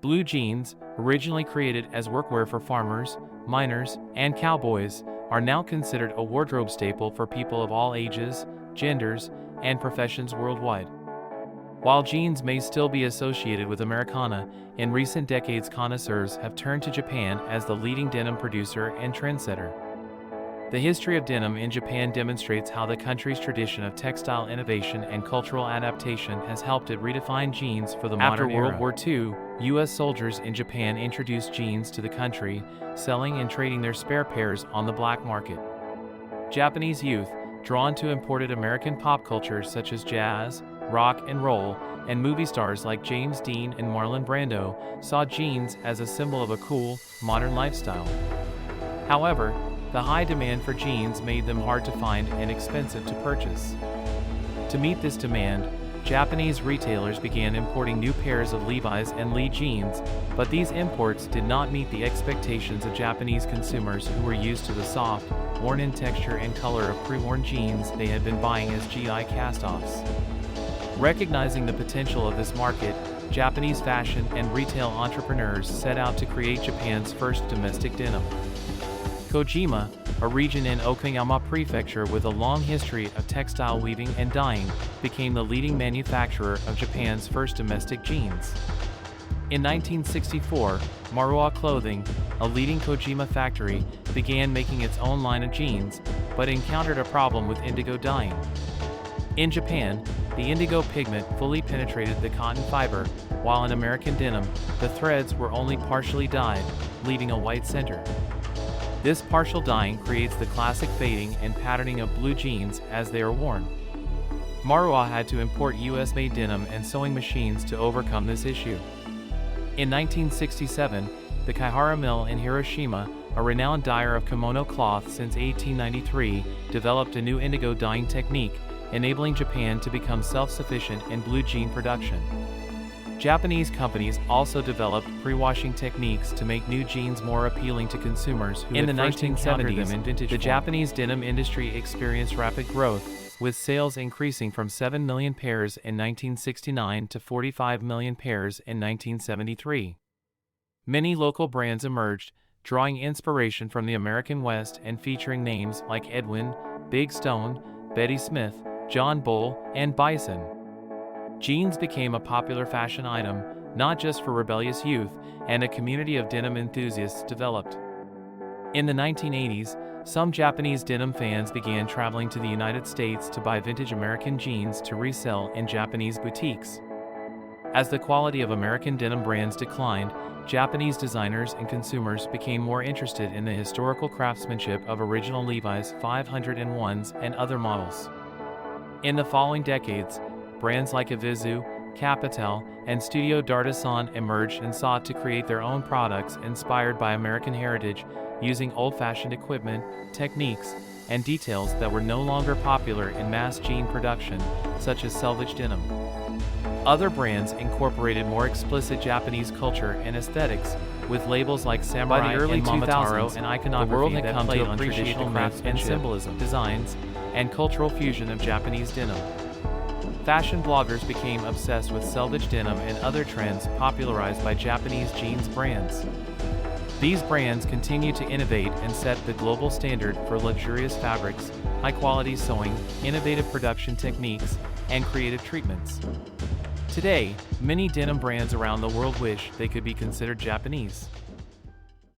Blue jeans, originally created as workwear for farmers, miners, and cowboys, are now considered a wardrobe staple for people of all ages, genders, and professions worldwide. While jeans may still be associated with Americana, in recent decades connoisseurs have turned to Japan as the leading denim producer and trendsetter. The history of denim in Japan demonstrates how the country's tradition of textile innovation and cultural adaptation has helped it redefine jeans for the modern era. After World War II, U.S. soldiers in Japan introduced jeans to the country, selling and trading their spare pairs on the black market. Japanese youth, drawn to imported American pop culture such as jazz, rock and roll, and movie stars like James Dean and Marlon Brando, saw jeans as a symbol of a cool, modern lifestyle. However, the high demand for jeans made them hard to find and expensive to purchase. To meet this demand, Japanese retailers began importing new pairs of Levi's and Lee jeans, but these imports did not meet the expectations of Japanese consumers who were used to the soft, worn-in texture and color of pre-worn jeans they had been buying as GI cast-offs. Recognizing the potential of this market, Japanese fashion and retail entrepreneurs set out to create Japan's first domestic denim. Kojima, a region in Okayama Prefecture with a long history of textile weaving and dyeing, became the leading manufacturer of Japan's first domestic jeans. In 1964, Marua Clothing, a leading Kojima factory, began making its own line of jeans, but encountered a problem with indigo dyeing. In Japan, the indigo pigment fully penetrated the cotton fiber, while in American denim, the threads were only partially dyed, leaving a white center. This partial dyeing creates the classic fading and patterning of blue jeans as they are worn. Marua had to import US-made denim and sewing machines to overcome this issue. In 1967, the Kaihara Mill in Hiroshima, a renowned dyer of kimono cloth since 1893, developed a new indigo dyeing technique, enabling Japan to become self-sufficient in blue jean production. Japanese companies also developed pre-washing techniques to make new jeans more appealing to consumers who in the 1970s, the Japanese denim industry experienced rapid growth, with sales increasing from 7 million pairs in 1969 to 45 million pairs in 1973. Many local brands emerged, drawing inspiration from the American West and featuring names like Edwin, Big Stone, Betty Smith, John Bull, and Bison. Jeans became a popular fashion item, not just for rebellious youth, and a community of denim enthusiasts developed. In the 1980s, some Japanese denim fans began traveling to the United States to buy vintage American jeans to resell in Japanese boutiques. As the quality of American denim brands declined, Japanese designers and consumers became more interested in the historical craftsmanship of original Levi's 501s and other models. In the following decades, brands like Evisu, Capital, and Studio d'Artisan emerged and sought to create their own products inspired by American heritage, using old-fashioned equipment, techniques, and details that were no longer popular in mass jean production, such as selvage denim. Other brands incorporated more explicit Japanese culture and aesthetics, with labels like Samurai By the early and Momotaro 2000s, and iconography the world had that come to played on appreciate traditional the myths and craftsmanship, symbolism, designs, and cultural fusion of Japanese denim. Fashion bloggers became obsessed with selvage denim and other trends popularized by Japanese jeans brands. These brands continue to innovate and set the global standard for luxurious fabrics, high-quality sewing, innovative production techniques, and creative treatments. Today, many denim brands around the world wish they could be considered Japanese.